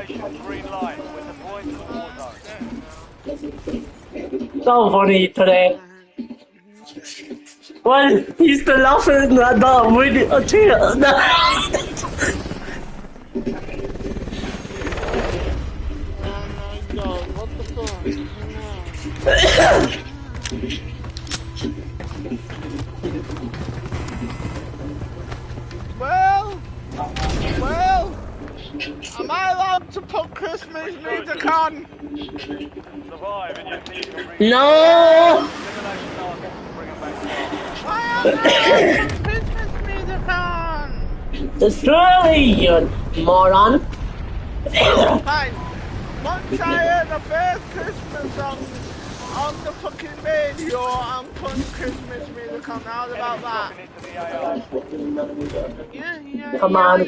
Operation Green Light with the point to the war zone. So funny today. Well, he's still laughing at that. I'm really a tear. Oh my god, what the fuck? Well, am I allowed to put Christmas music on? Survive and you see you can bring No! elimination targets and bring them back to life. Why am I allowed to put Christmas music on? Destroy you, moron. Fine. Once I hear the first Christmas song on the fucking radio, I'm putting Christmas music on. How's about that? Yeah. Come on.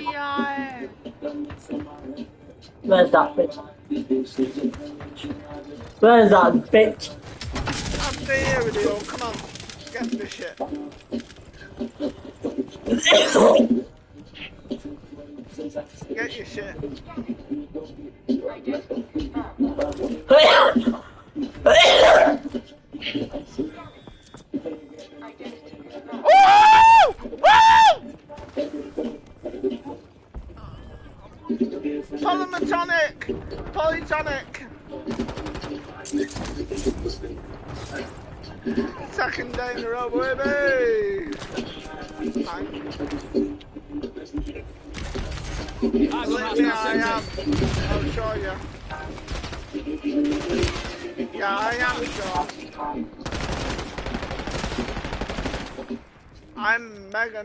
Where's that bitch? Where's that bitch? I'm staying here with you. Come on. Get this shit. Get your shit. Polytonic. Second day in a row, baby. Believe me, I am. I'll show you. Yeah, I am sure. I'm mega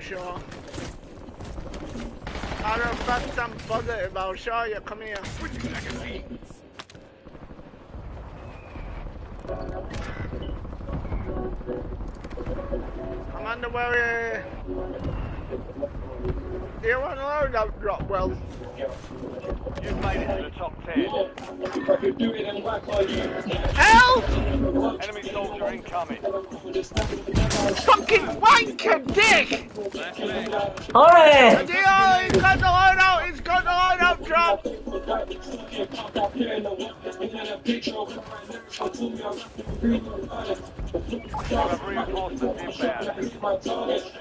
sure. Matter of fact, I'm positive. I'll show you. Come here. I'm on the way. Do you want to load up drop well? You've made it to the top 10. Help! Enemy soldier incoming. Fucking wanker dick! Alright! He's got the loadout! He's got the loadout drop! You have reinforcements inbound.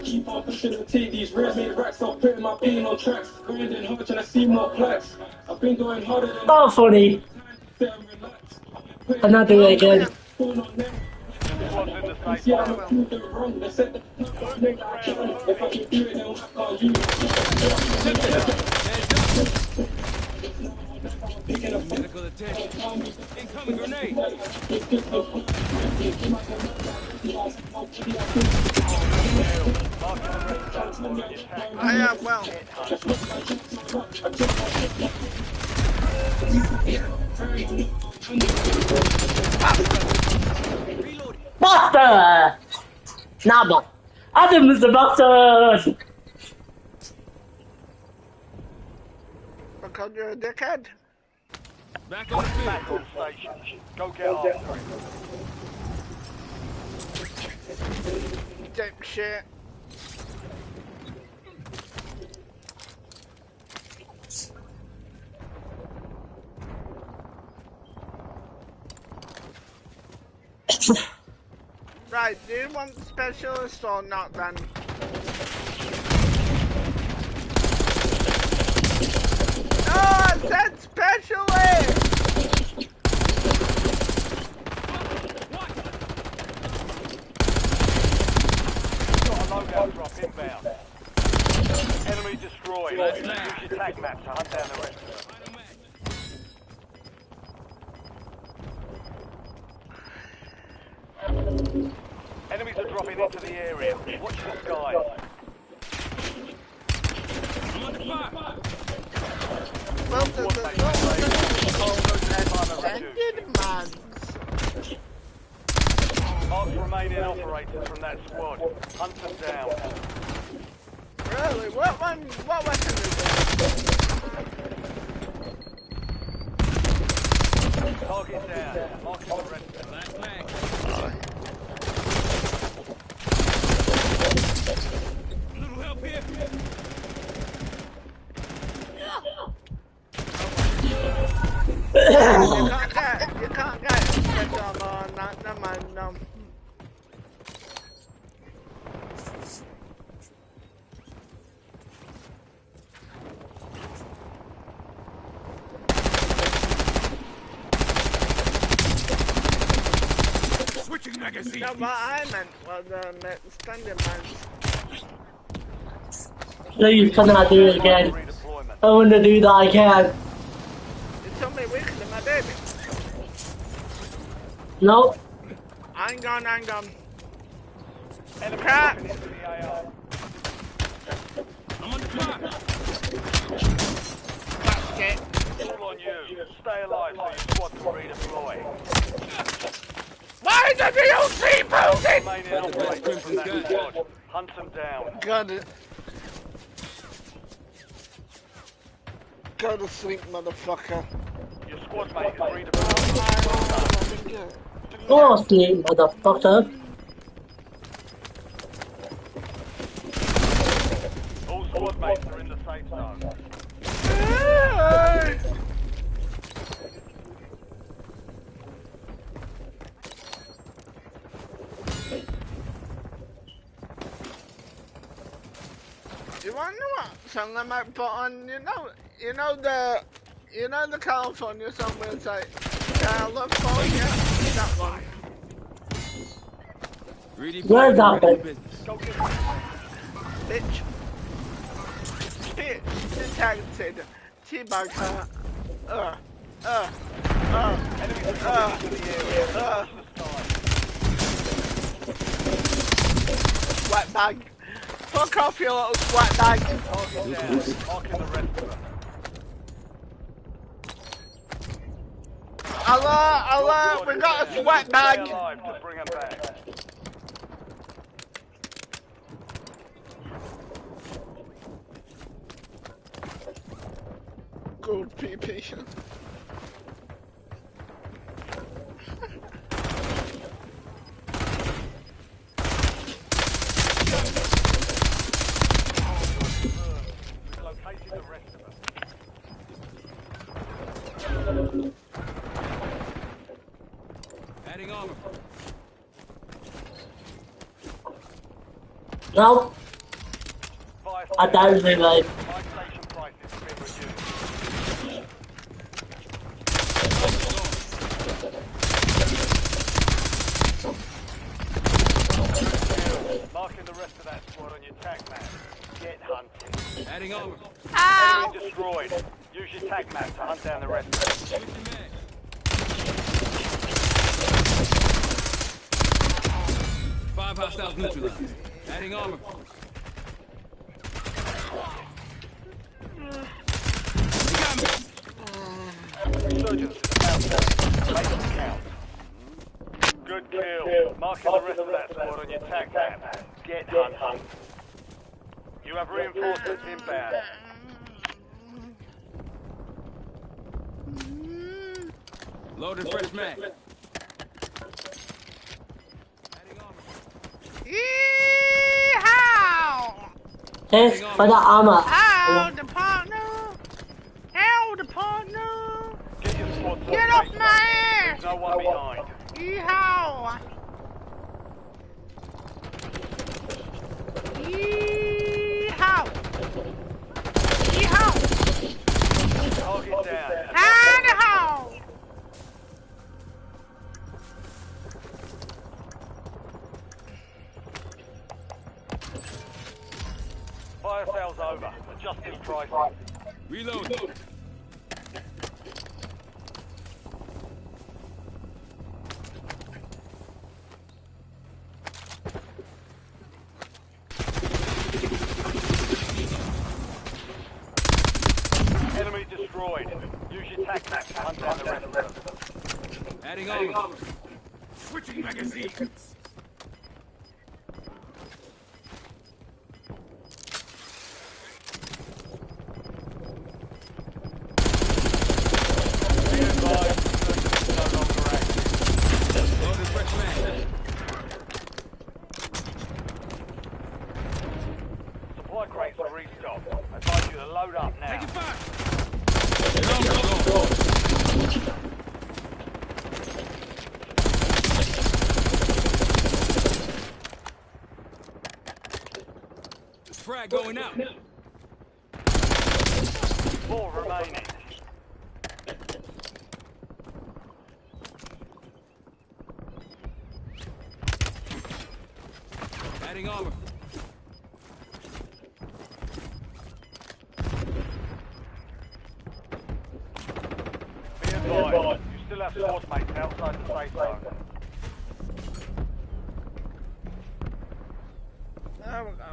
Keep on pushing and take these reds, made racks off, putting my pain on tracks. Grinding hard trying to see more plaques. I've been going harder than Oh, funny. And I'll do it again. Medical attention. Incoming grenade. I am well. Bastard! Nah, but Adam is the bastard! Because you're a dickhead. Back on the field. Back on station. Go get after it. Dipshit. Right, do you want specialist or not then? No, I said specialist! Got a loadout drop inbound. Enemy destroyed. Use your tag map to hunt down the rest of them. Enemies are dropping into the area. Watch the skies. I'm under fire. Well, the extended man. Mark remaining operators from that squad. Hunt them down. Really? What weapon is it? Target down. Marking the rest of them. Last mag. Little help here. You can't get special armor on that, never mind, no. Switching magazine. No, what I meant was standing man. Please cannot do it again. Redeployment. I want to do that again. You told me weekly, my baby. Nope. Hang on. Enemy Crap. dropping into the AO. I'm on the clock. That's it. It's all on you. Stay alive so your squad can redeploy. Why did the OC building? Remaining operators from that squad. Hunt them down. Got it. Go to sleep, motherfucker. Your squad mate is redeployed. Go sleep, motherfucker. All squad mates are in the safe zone. You wanna know what song I might put on? You know the California song where it's like, California, that one. Really Where's that ready bit? business. Go get Bitch. Bitch, talented. Teabag her. enemies are coming into the area. Sweat bag. Fuck off, you little sweat bag. Target down. Marking the rest of them. Allah, we got a sweat Stay bag. alive to bring them back. Gold PP. We've located the rest of them. Adding armor. Nope. Fire I don't think like. Fire station prices have been reduced. Marking the rest of that squad on your tag map. Get hunting. Adding armor. Enemy destroyed. Use your tag map to hunt down the rest of them. Switching mag. 5 hostiles neutralized. Adding armor. They got me. Resurgence is about to make it count. Good kill. Marking the rest of that squad on your tag map. Get hunting. You have reinforcements inbound. Loading fresh mag. Adding armor. Yeehaw! Thanks for the armor. Ow, the partner! Ow, the partner! Get your squad to Get the off safe my zone. ass! No one behind. Yeehaw! Yeehaw! Yeehaw! Target down. Idaho! Fire sales over. Adjusting prices. Reload. Enemy destroyed. Use your tac map to hunt down the rest of them. Adding armor. Switching magazines. frag going out. 4 remaining. Adding armor. Be advised, you still have squad mates outside the safe zone. There we go.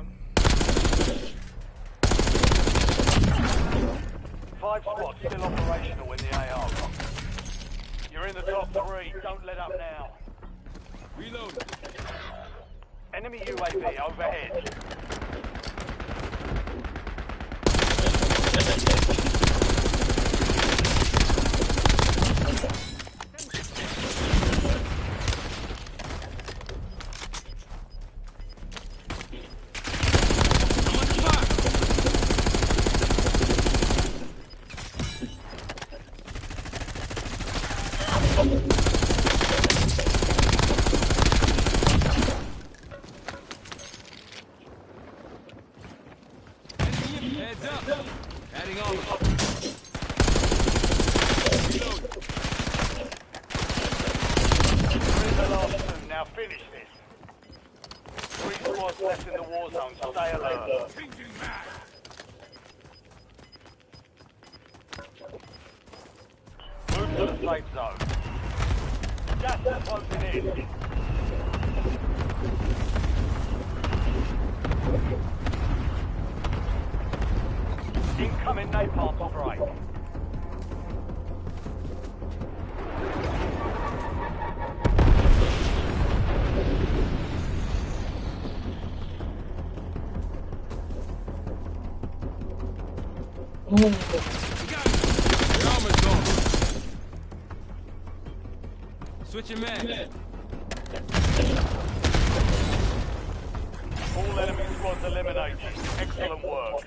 5 squads still operational in the AR. You're in the top 3, don't let up now. Reload. Enemy UAV overhead. Heads up. Adding armor. Reload. You're in the last 2, now finish this. 3 squads left in the war zone, stay alert. Move to the safe zone. Gas is closing in. Incoming napalm strike. Your armor's gone. Switching mag. All enemy squads eliminated. Excellent work.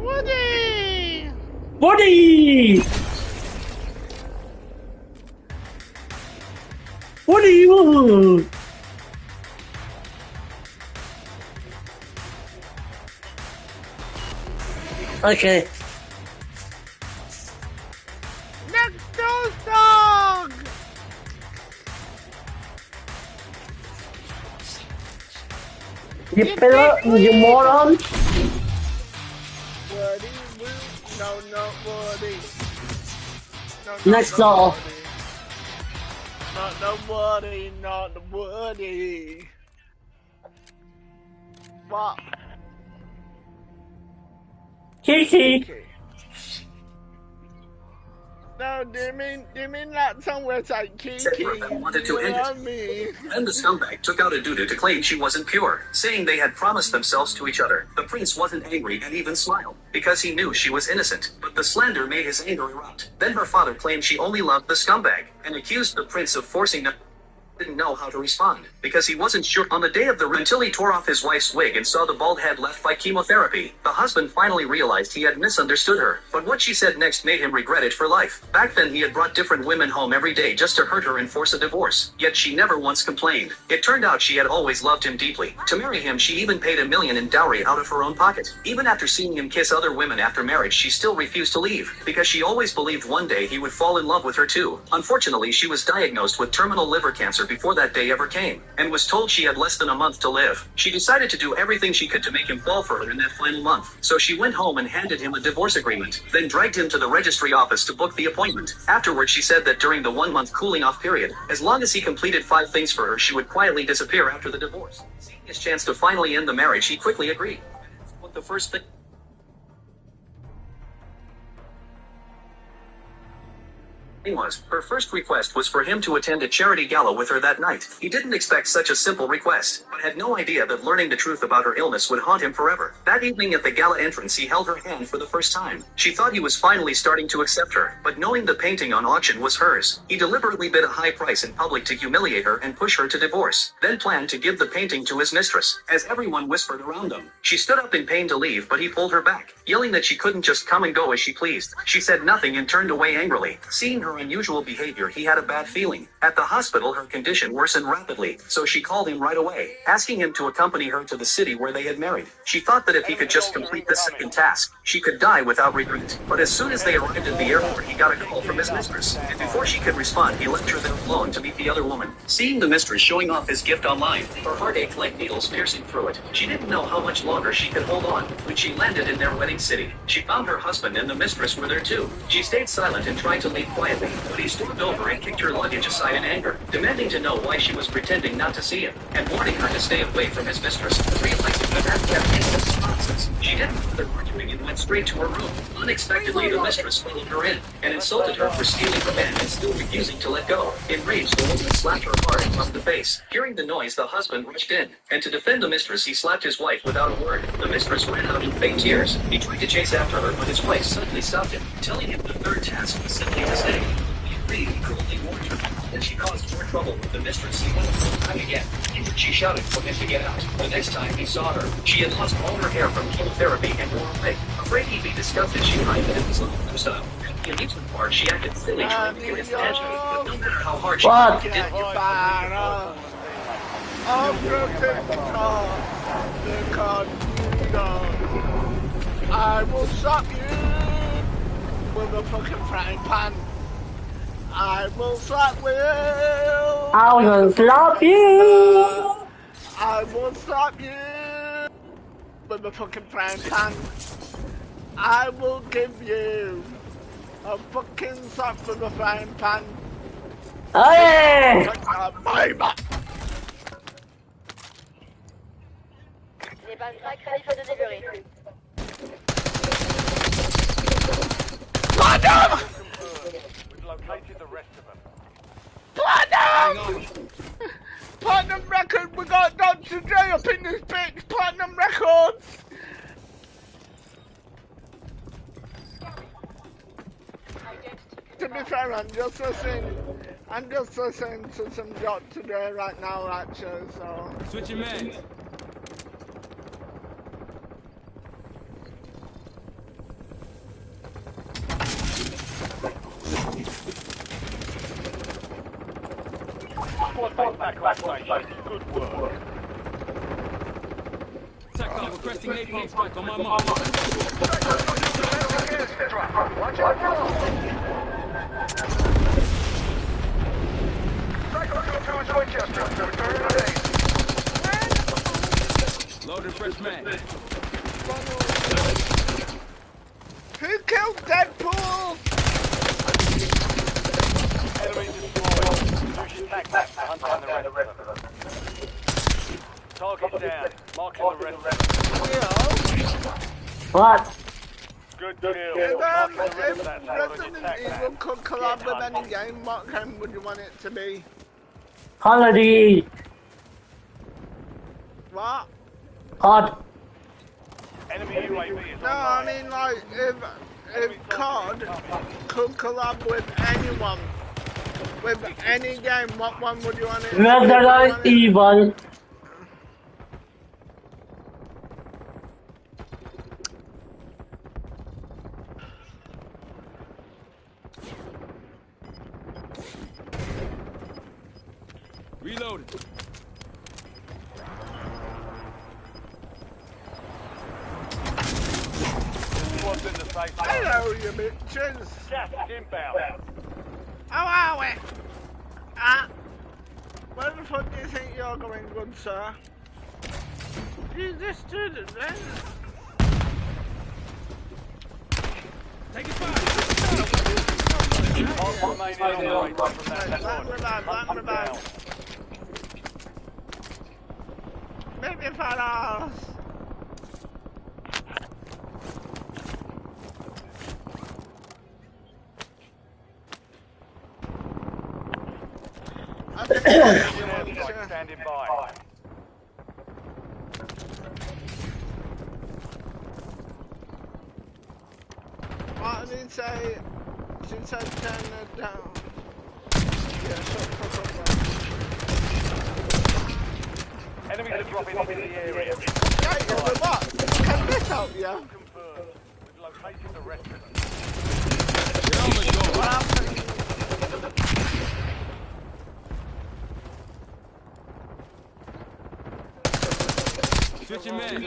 Woody! Woody! Woody! Woo! Okay. Next door dog! You pillow, you moron! Woody, no, not Woody. No, Next door. Not the Woody, not the Woody. What? Kiki! Okay. No, do you mean that song where it's like Kiki? Said one of them wanted to end it. love me. Then the scumbag took out a doo-doo to claim she wasn't pure, saying they had promised themselves to each other. The prince wasn't angry and even smiled, because he knew she was innocent, but the slander made his anger erupt. Then her father claimed she only loved the scumbag, and accused the prince of forcing them. Didn't know how to respond, because he wasn't sure on the day of the until he tore off his wife's wig and saw the bald head left by chemotherapy. The husband finally realized he had misunderstood her, but what she said next made him regret it for life. Back then he had brought different women home every day just to hurt her and force a divorce, yet she never once complained. It turned out she had always loved him deeply. To marry him she even paid $1 million in dowry out of her own pocket. Even after seeing him kiss other women after marriage, she still refused to leave, because she always believed one day he would fall in love with her too. Unfortunately, she was diagnosed with terminal liver cancer before that day ever came, and was told she had less than a month to live. She decided to do everything she could to make him fall for her in that final month. So she went home and handed him a divorce agreement, then dragged him to the registry office to book the appointment. Afterward, she said that during the 1-month cooling off period, as long as he completed 5 things for her, she would quietly disappear after the divorce. Seeing his chance to finally end the marriage, he quickly agreed. What the first thing Was her first request was for him to attend a charity gala with her that night. He didn't expect such a simple request, but had no idea that learning the truth about her illness would haunt him forever. That evening at the gala entrance, he held her hand for the first time. She thought he was finally starting to accept her, but knowing the painting on auction was hers, he deliberately bid a high price in public to humiliate her and push her to divorce, then planned to give the painting to his mistress. As everyone whispered around them, she stood up in pain to leave, but he pulled her back, yelling that she couldn't just come and go as she pleased. She said nothing and turned away angrily. Seeing her unusual behavior, he had a bad feeling. At the hospital, her condition worsened rapidly, so she called him right away, asking him to accompany her to the city where they had married. She thought that if he could just complete the second task, she could die without regret. But as soon as they arrived at the airport, he got a call from his mistress, and before she could respond, he left her there alone to meet the other woman. Seeing the mistress showing off his gift online, her heart ached like needles piercing through it. She didn't know how much longer she could hold on. When she landed in their wedding city, she found her husband and the mistress were there too. She stayed silent and tried to leave quietly, but he stormed over and kicked her luggage aside in anger, demanding to know why she was pretending not to see him, and warning her to stay away from his mistress. Realizing that that kept instant responses, she didn't bother arguing and went straight to her room. Unexpectedly, the mistress followed her in and insulted her for stealing her man and still refusing to let go. Enraged, the woman slapped her hard across the face. Hearing the noise, the husband rushed in, and to defend the mistress, he slapped his wife without a word. The mistress ran out in faint tears. He tried to chase after her, but his wife suddenly stopped him, telling him the third task was simply to stay. He cruelly warned her. Then she caused more trouble with the mistress. He went back again. She shouted for him to get out. The next time he saw her, she had lost all her hair from chemotherapy and wore a wig. Afraid he'd be disgusted, she cried that it was a lifestyle. In the amusement part, she acted silly trying to get his attention, but no matter how hard she tried, it didn't work. I will slap you with a fucking frying pan. I will slap you. I will slap you. I will slap you with a fucking frying pan. I will give you a fucking slap with a frying pan. Hey! J'ai pas un crack ready for delivery. We've located the rest of them. Platinum! Platinum record, we got Dr. Dre up in this bitch, Platinum Records! To be fair, I'm just listening to some Dr. Dre right now, actually, so... Switch your mags. Back station. Good work. TACOM requesting napalm strike on my mark. Loaded fresh mag. Who killed Deadpool? Enemy destroyed. Use your tactics to hunt down the rest of them. Target down. Marking the rest of them. What? Good kill. If Marking the rest of that squad on your Resident tac Evil map. could collab with any game, what game would you want it to be? Holiday. What? Hot. Enemy UAV is No, I mean like if COD could collab with anyone, with any game, what one would you want it? Resident Evil. Reloaded. Squad's in the safe zone. Hello, you bitches. Gas is inbound. How are we? Ah, where the fuck do you think you're going, good sir? You just stood it then. Take it back. All remaining operators from that Land squad. revive, land revive. Make me fellas. Airstrike standing by. What did it say? Since I turned it down. Yeah, shut the fuck up, Enemies are dropping into the area. right, yeah, but what? Can this help you? Confirmed. We've located the rest of them. Get on the door. What happened? Switching men.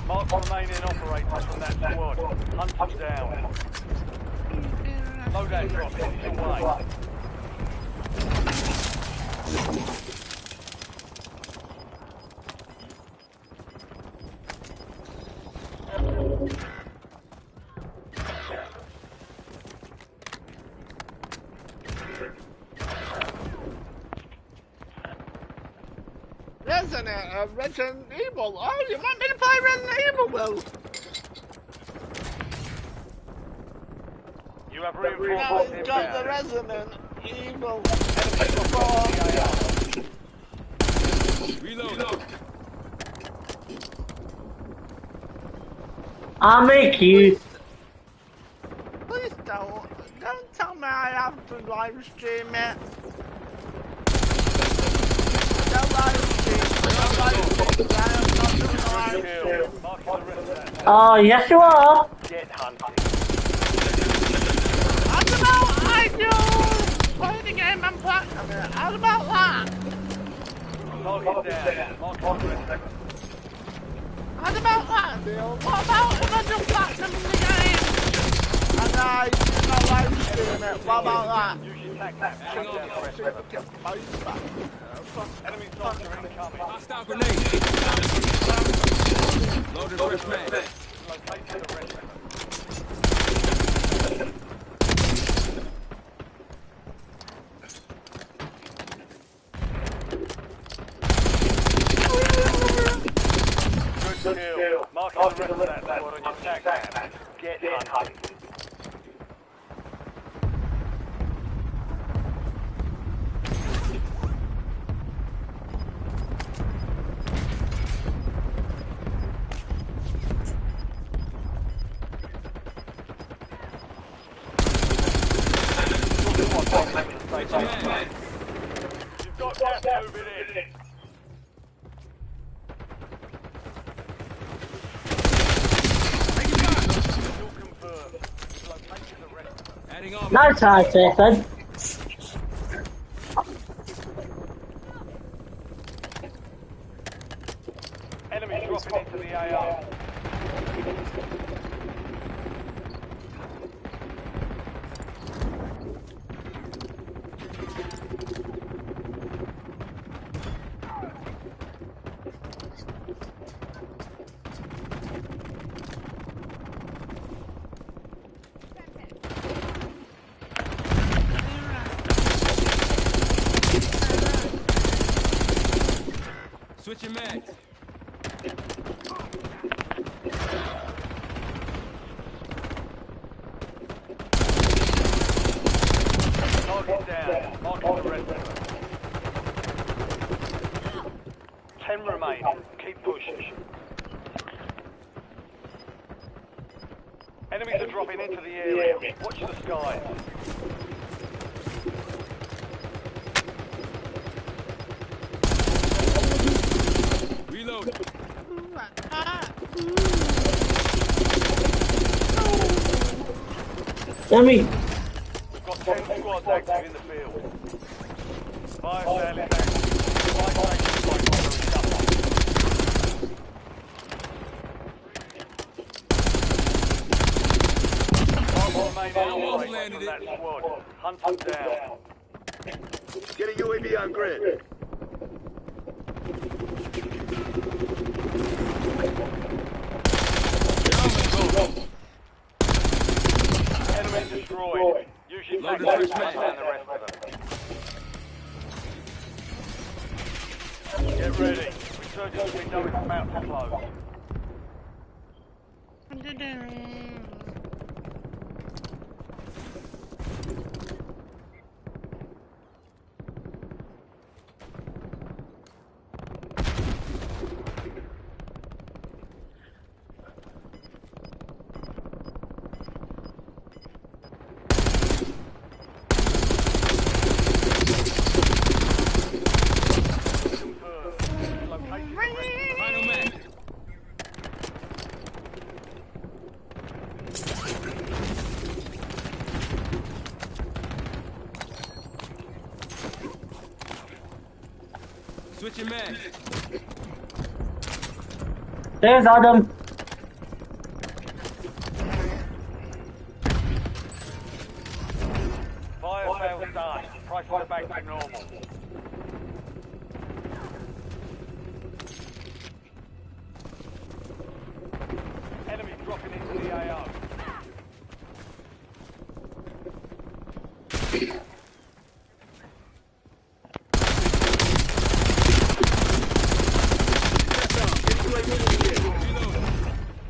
Mark the remaining operators from that squad. Hunt them down. Loadout drop headed your way. Resident Evil. Oh, you want me to play Resident Evil, Will? You have Now reinforcements it's got the inbound. Resident Evil. Reload. I'll make you. Please don't tell me I have to live stream it. Don't live stream. Don't live stream. I am not doing a live stream. Mark the rest of that. Oh, yes you are. Get hunting. How about I do play the game and platinum it? How about that? Target down. Mark the rest of them. How about that, Neil? What about if I do platinum the game? And I do not live stream it. What about that? Use your tactics. Shut down the rest of them. Enemy soldier incoming. Hostile grenade. Loaded fresh man. Located the rest of them. Good kill. Marking the rest of that squad on your tac map. Get hunting. You've got gas moving in. Still confirmed. You've located the rest of them. Adding on. No time, Stephen. Enemies dropping into the AO. Switching mags. Target down. Marking the rest of them. 10 remain. Keep pushing. Enemies are dropping into the area. Watch the skies. Reload. Jimmy. We've got 10 squads active in the field. Fire sale is active. Fire station like remaining operators from that squad. Hunt them down. Get a UAV on grid. Enemy destroyed. Use your tactics to hunt down the rest of them. Get ready. Resurgence window is about to close. Switching man. There's Adam. Fire failed start. Prices are back to normal. Enemy dropping into the AO.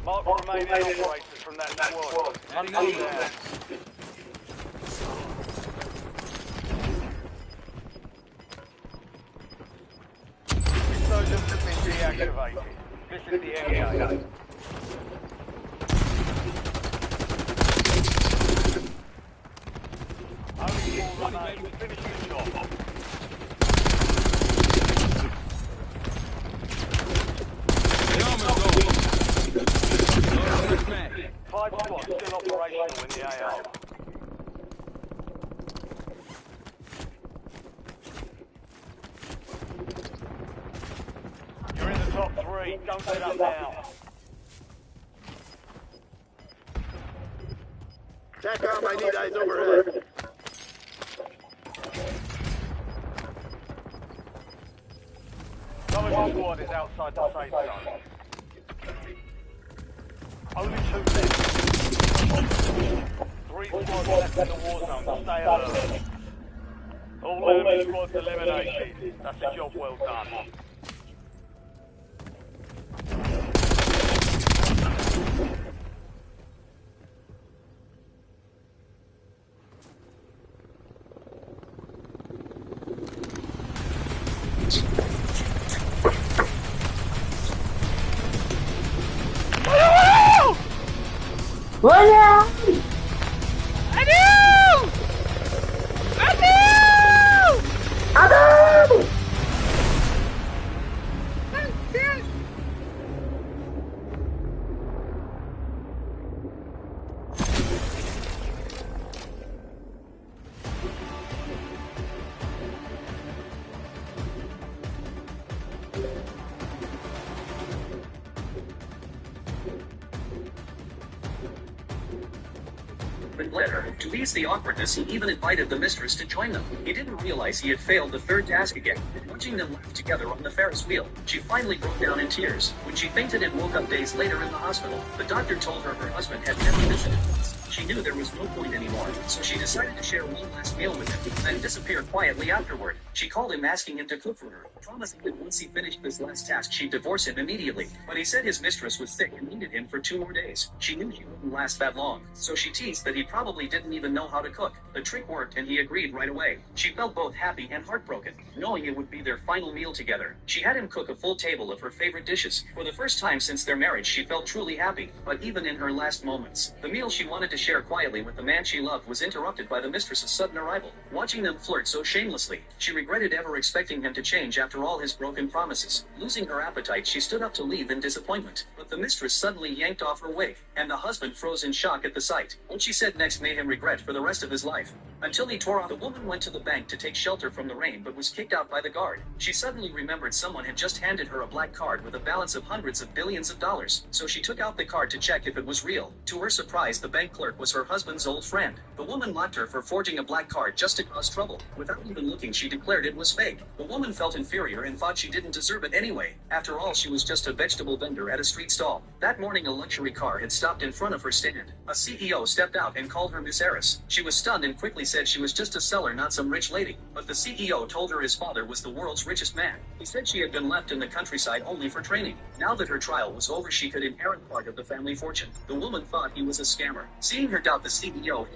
Mark remaining operators from that squad. Hunt them down. Insurgents have been deactivated. This is the area. Only four remain. Finish the job. The armor's low. Switch man. 5 squads still operational in the AO. You're in the top 3. Don't let up now. TACOM, I need eyes overhead. Cover squad is outside the safe zone. Only 2 left. 3 squads left in the war zone. Stay alert. All enemy squads eliminated. That's a job well done. William! Adam! Later, to ease the awkwardness, he even invited the mistress to join them. He didn't realize he had failed the third task again. Watching them laugh together on the Ferris wheel, she finally broke down in tears. When she fainted and woke up days later in the hospital, the doctor told her her husband had never visited once. She knew there was no point anymore, so she decided to share one last meal with him, then disappeared quietly afterward. She called him asking him to cook for her, promising that once he finished this last task she'd divorce him immediately. But he said his mistress was sick and needed him for 2 more days. She knew he wouldn't last that long, so she teased that he probably didn't even know how to cook. The trick worked and he agreed right away. She felt both happy and heartbroken, knowing it would be their final meal together. She had him cook a full table of her favorite dishes. For the first time since their marriage, she felt truly happy. But even in her last moments, the meal she wanted to share quietly with the man she loved was interrupted by the mistress's sudden arrival. Watching them flirt so shamelessly, she regretted ever expecting him to change after all his broken promises. Losing her appetite, she stood up to leave in disappointment. But the mistress suddenly yanked off her wig, and the husband froze in shock at the sight. What she said next made him regret for the rest of his life. Until he tore off, the woman went to the bank to take shelter from the rain but was kicked out by the guard. She suddenly remembered someone had just handed her a black card with a balance of hundreds of billions of dollars. So she took out the card to check if it was real. To her surprise, the bank clerk was her husband's old friend. The woman mocked her for forging a black card just to cause trouble. Without even looking, she declared it was fake. The woman felt inferior and thought she didn't deserve it anyway. After all, she was just a vegetable vendor at a street stall. That morning, a luxury car had stopped in front of her stand. A CEO stepped out and called her Miss Heiress. She was stunned and quickly said she was just a seller, not some rich lady. But the CEO told her his father was the world's richest man. He said she had been left in the countryside only for training. Now that her trial was over, she could inherit part of the family fortune. The woman thought he was a scammer. Seeing her doubt the CEO,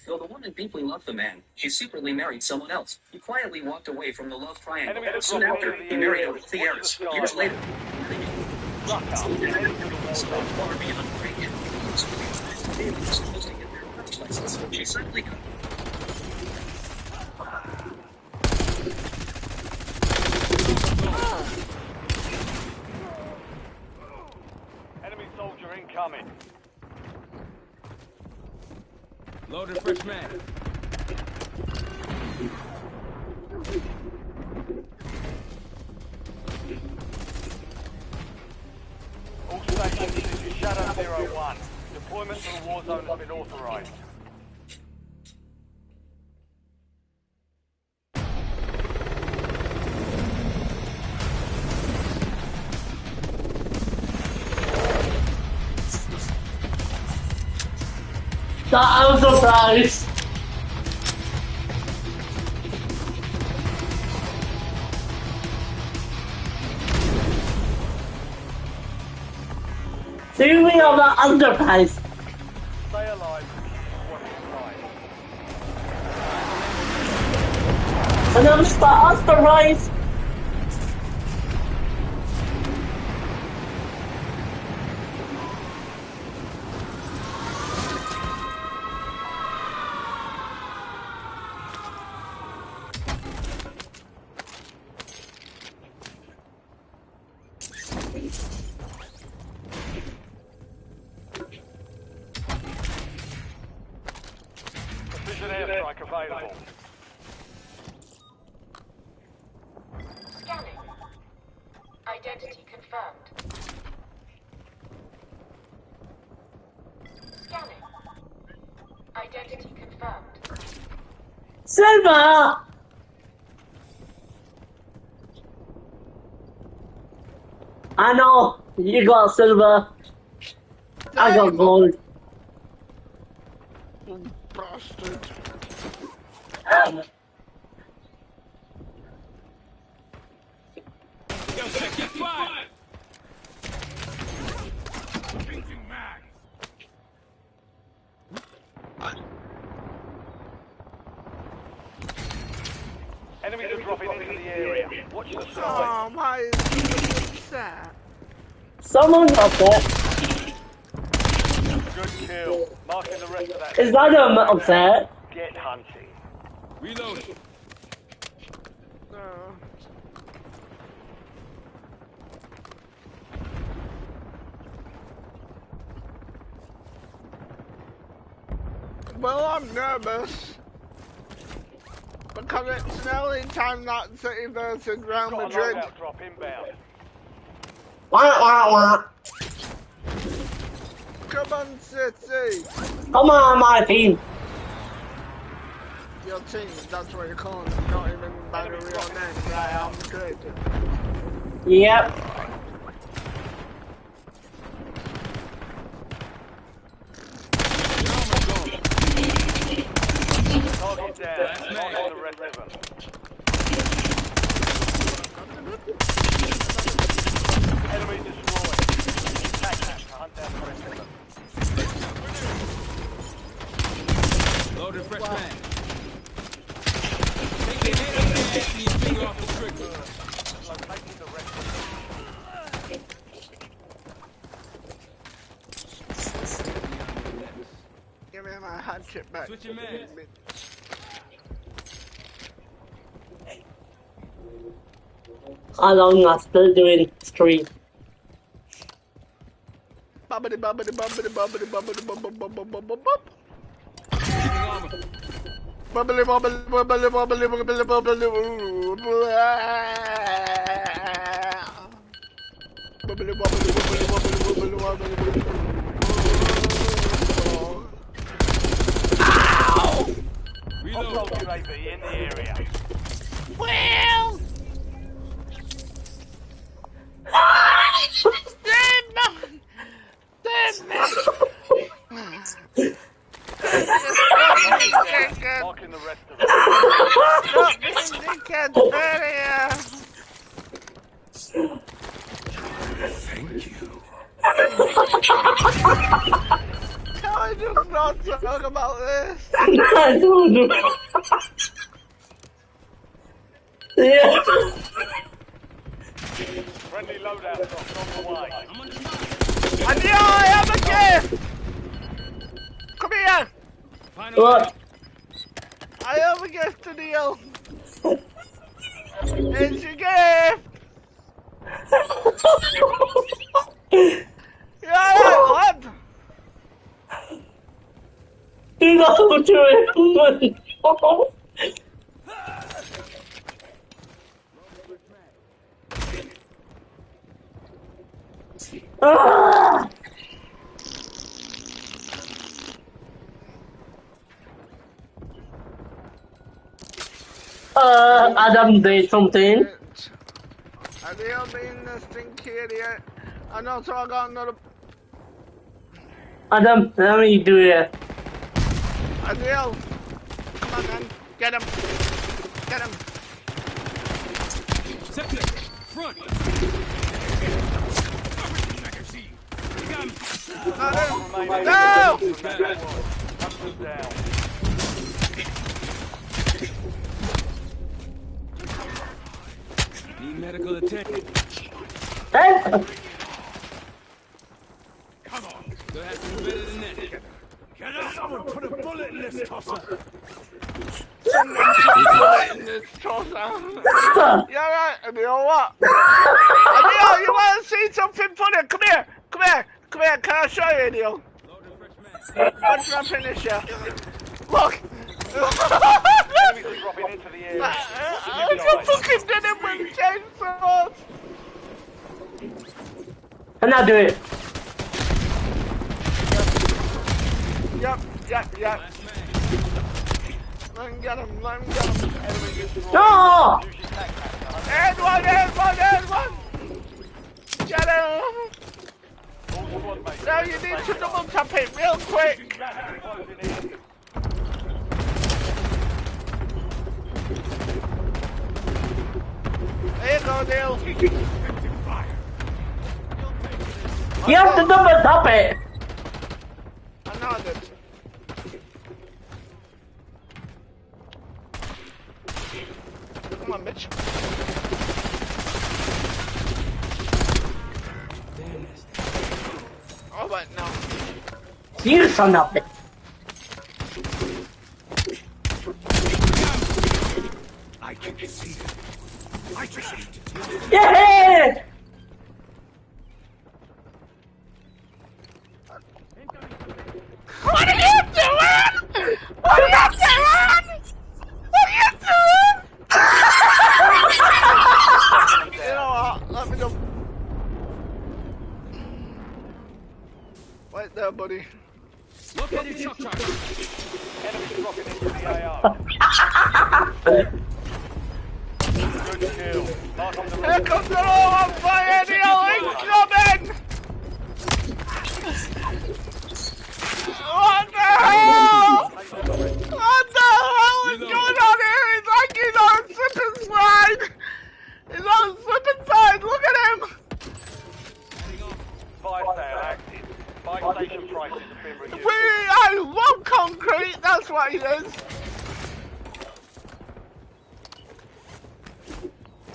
though the woman deeply loved the man, she secretly married someone else. He quietly walked away from the love triangle. Soon after, he married a wealthy heiress. Years later, far beyond great. workplaces. She certainly could. Enemy soldier incoming. Loaded fresh man. All stations, this is Shadow 01. Deployment to the war zone has been authorized. I was surprised. Do we have an underpass? Stay alive. What is And I'm start us the rise. Precision airstrike available. Scanning. Identity confirmed. Scanning. Identity confirmed. Silver! I know, you got silver. I got gold. You bastard. Yo, check your fire! Changing mags. Enemies are dropping into the area. Watch the sky. Oh, my that? Someone got that. Good kill. Marking the rest of that. Is that a metal set? Get hunting. Reloading. Well, I'm nervous. Because it's the only time that City versus Real Got a Madrid. loadout drop inbound. Wah, wah, wah. Come on, City. Come on, my team. Your team, that's what you're calling it, not even by the real name, Real Madrid. Yep. Target down. Marking the rest of them. Enemy destroyed. Attack that to hunt down the rest of them. Loaded fresh man. Take your hand up and your finger off the trigger. Locating the rest of them. Give me my hatchet back. Switch your man. How long am I still doing stream? Bubbity bubbity bubbity bubbity bubbity bubbity bubbity bubbity bubbly bubbly bubbly bubbly bubbly bubbly bubbly bubbly. Hostile UAV in the area. Well, Marking the rest of them. stop being dickheads earlier. Thank you. Can I just not talk about this? I don't know. Yeah. Friendly loadout drops on the way. And yeah, I have a gift! Come here! Final What? I have a gift to deal. It's your gift. Yeah, what? You go to it. Ah! Adam did something. I deal being the stinky idiot. And also I got another. Adam, let me do it. I deal. Come on then. Get him. Get him. Septic. Front. No! Down. Need medical attention. Hey! Come on. You'll have to do better than that. Get up. Someone put a bullet in this tosser. In this tosser. Yeah, right. And you know what? Adil, you want to see something funny? Come here. Come here. Come here. Can I show you, Adil? Watch my finisher. Look. Enemies are dropping into the area. I just fucking did it with chainsaws. And now do it. Yep. Let him get him. No! Head one. Get him. Now you need to double tap it real quick. There you go, Neil. You have to double tap it. I know that. Come on, Mitch. All right, now. You son of it. I can see it. I just need to tell you. Yeah! What are you doing? What are you doing? You know what? Let me go. Wait there, buddy. Look at your shock charge. Enemies dropping into the AR. Good kill. Mark on the Here comes the all on fire, Neil! Incoming! What the hell? What the hell is going on here? He's like he's on slip and slide! He's on slip and slide, look at him! fire sale active. Buy station prices have been reduced. I love concrete, that's what he is!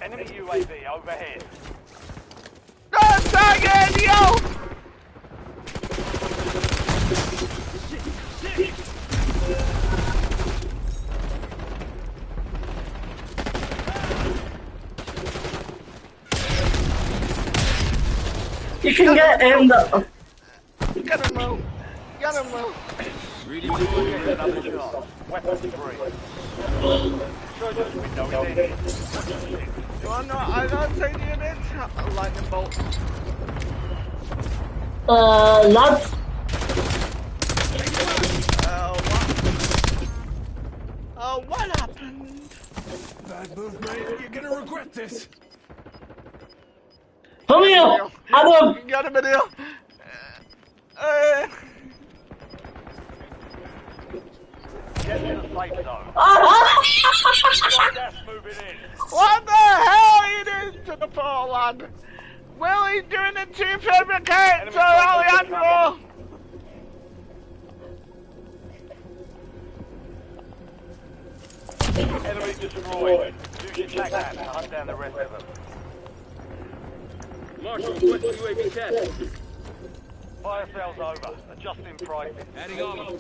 Enemy UAV overhead. Don't tag it, yo! You can get him though. Get him, Mo. Get him, Mo. Really Get another shot. Weapons free. Surgeon's window is in. You wanna know what I don't say to you, bitch? A lightning bolt. Lads. What? What happened? bad move, mate. You're gonna regret this. Come here, Adam. Get him in here. Get to the safe zone. Gas moving in. What the hell he did to the poor lad? Willie's doing the two fabricates, Alejandro. Enemy destroyed. Use your tac map to hunt down the rest of them. Marshal, request UAV test. Fire sales over. Adjusting pricing. Adding ammo.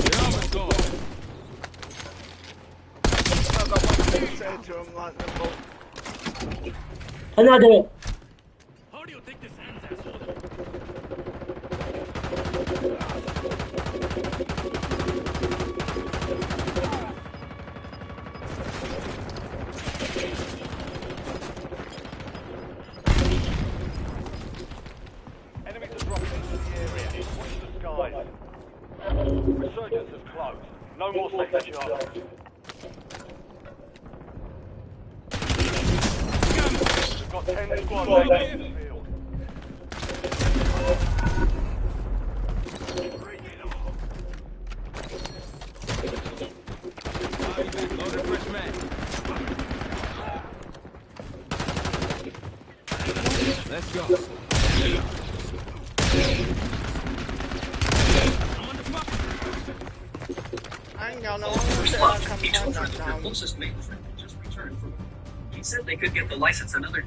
The armor's gone. I've got one thing to say to him like the boat. Another. How do you think this ends, asshole? Enemies are dropping into the area. Watch the skies. Resurgence is closed. No more sector charges. We've got 10 squad mates in the field. Loaded fresh man. Let's go. I ain't got no First one love, to come he told her find that that her down. closest mate friend had just returned from. He said they could get the license another.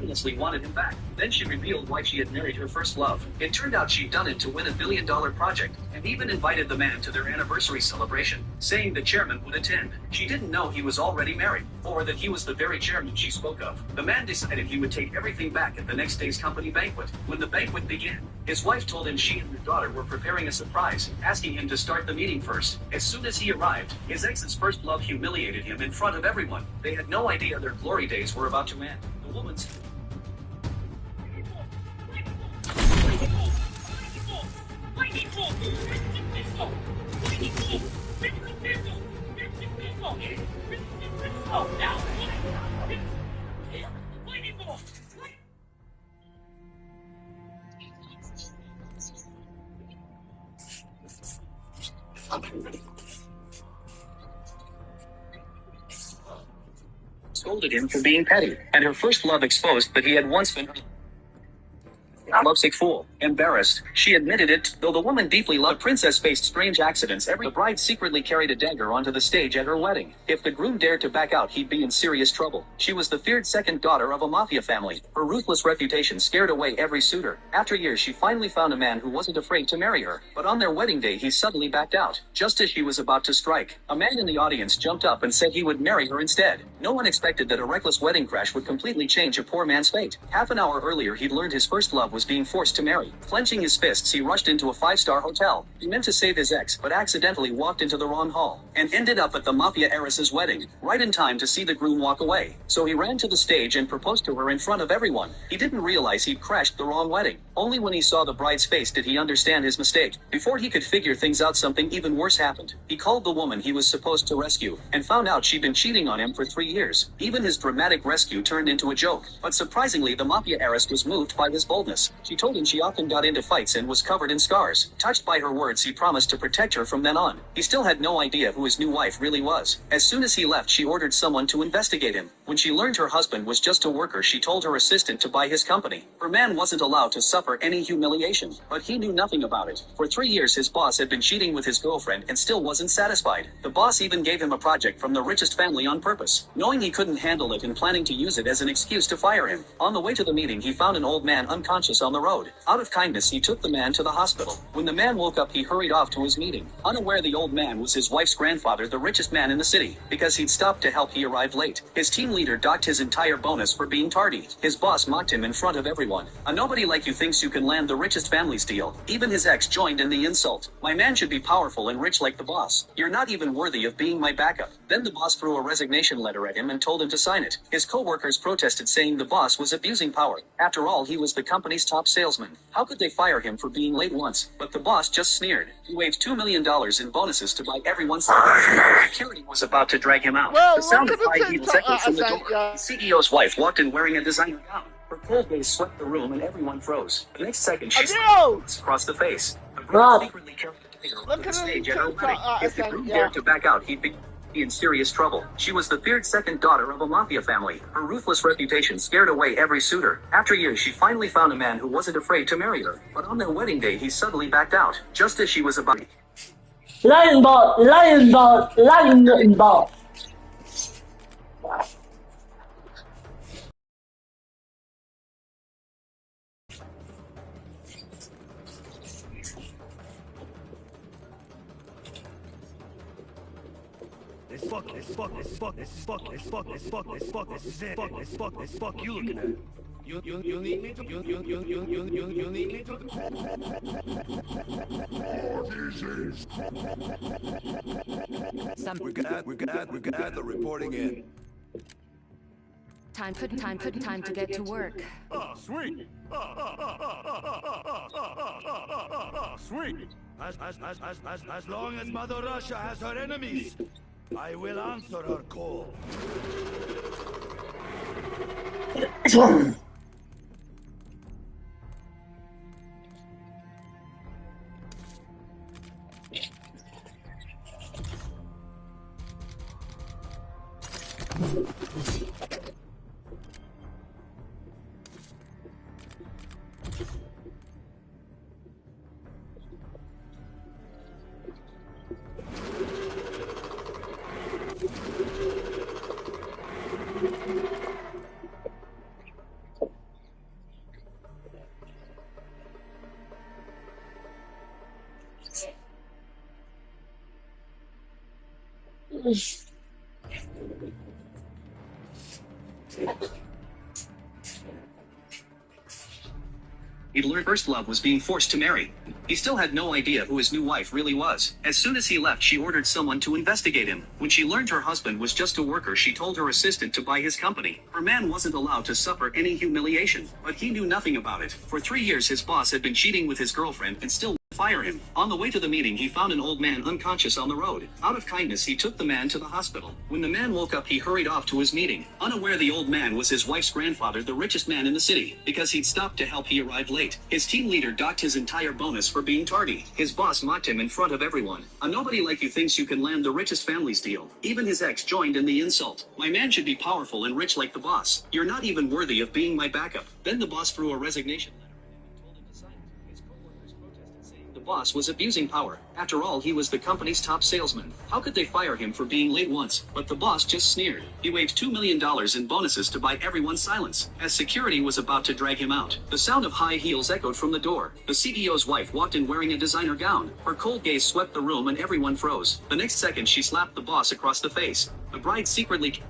Honestly wanted him back. Then she revealed why she had married her first love. It turned out she'd done it to win $1 billion project, and even invited the man to their anniversary celebration, saying the chairman would attend. She didn't know he was already married, or that he was the very chairman she spoke of. The man decided he would take everything back at the next day's company banquet. When the banquet began, his wife told him she and her daughter were preparing a surprise, asking him to start the meeting first. As soon as he arrived, his ex's first love humiliated him in front of everyone. They had no idea their glory days were about to end. The woman's scolded him for being petty, and her first love exposed that he had once been her lovesick fool. Embarrassed, she admitted it. Though the woman deeply loved the princess faced strange accidents the bride secretly carried a dagger onto the stage at her wedding. If the groom dared to back out, he'd be in serious trouble. She was the feared second daughter of a mafia family. Her ruthless reputation scared away every suitor. After years, she finally found a man who wasn't afraid to marry her. But on their wedding day, he suddenly backed out. Just as she was about to strike, a man in the audience jumped up and said he would marry her instead. No one expected that a reckless wedding crash would completely change a poor man's fate. Half an hour earlier, he'd learned his first love was being forced to marry. Clenching his fists, he rushed into a 5-star hotel. He meant to save his ex, but accidentally walked into the wrong hall, and ended up at the mafia heiress's wedding, right in time to see the groom walk away. So he ran to the stage and proposed to her in front of everyone. He didn't realize he'd crashed the wrong wedding. Only when he saw the bride's face did he understand his mistake. Before he could figure things out, something even worse happened. He called the woman he was supposed to rescue, and found out she'd been cheating on him for 3 years. Even his dramatic rescue turned into a joke. But surprisingly, the mafia heiress was moved by his boldness. She told him she often got into fights and was covered in scars. Touched by her words, he promised to protect her from then on. He still had no idea who his new wife really was. As soon as he left, she ordered someone to investigate him. When she learned her husband was just a worker, she told her assistant to buy his company. Her man wasn't allowed to suffer any humiliation, but he knew nothing about it. For 3 years, his boss had been cheating with his girlfriend and still wasn't satisfied. The boss even gave him a project from the richest family on purpose, knowing he couldn't handle it and planning to use it as an excuse to fire him. On the way to the meeting, he found an old man unconscious on the road. Out of kindness, he took the man to the hospital. When the man woke up, he hurried off to his meeting. Unaware the old man was his wife's grandfather, the richest man in the city. Because he'd stopped to help, he arrived late. His team leader docked his entire bonus for being tardy. His boss mocked him in front of everyone. A nobody like you thinks you can land the richest family's deal. Even his ex joined in the insult. My man should be powerful and rich like the boss. You're not even worthy of being my backup. Then the boss threw a resignation letter at him and told him to sign it. His co-workers protested, saying the boss was abusing power. After all, he was the company's top salesman. How could they fire him for being late once? But the boss just sneered. He waived $2 million in bonuses to buy everyone's security was about to drag him out. Well, The sound look of at the high heels TikTok echoed from the I door. sent you. The CEO's wife walked in wearing a designer gown. Her cold gaze swept the room and everyone froze. The next second, she Adios! across the face. The Rob. bride secretly carried the dagger Look onto the at the stage at her TikTok wedding. I If the sent groom you. dared to back out, he'd be in serious trouble. She was the feared second daughter of a mafia family. Her ruthless reputation scared away every suitor. After years, she finally found a man who wasn't afraid to marry her. But on their wedding day, he suddenly backed out, just as she was about to. Lion ball, lion ball, lion ball. you looking at? You need me to you need me to we got the reporting in. Time to get to work. Oh, sweet. Sweet. As long as Mother Russia has her enemies, I will answer her call. He'd learned first love was being forced to marry. He still had no idea who his new wife really was. As soon as he left, she ordered someone to investigate him. When she learned her husband was just a worker, she told her assistant to buy his company. Her man wasn't allowed to suffer any humiliation, but he knew nothing about it. For 3 years his boss had been cheating with his girlfriend and still fire him. On the way to the meeting, he found an old man unconscious on the road. Out of kindness, he took the man to the hospital. When the man woke up, he hurried off to his meeting. Unaware the old man was his wife's grandfather, the richest man in the city. Because he'd stopped to help, he arrived late. His team leader docked his entire bonus for being tardy. His boss mocked him in front of everyone. A nobody like you thinks you can land the richest family's deal. Even his ex joined in the insult. My man should be powerful and rich like the boss. You're not even worthy of being my backup. Then the boss threw a resignation letter and told him to sign it. His co-workers protested, saying the boss was abusing power. After all, he was the company's top salesman. How could they fire him for being late once? But the boss just sneered. He waved $2 million in bonuses to buy everyone's silence. As security was about to drag him out, the sound of high heels echoed from the door. The CEO's wife walked in wearing a designer gown. Her cold gaze swept the room and everyone froze. The next second, she slapped the boss across the face. The bride secretly...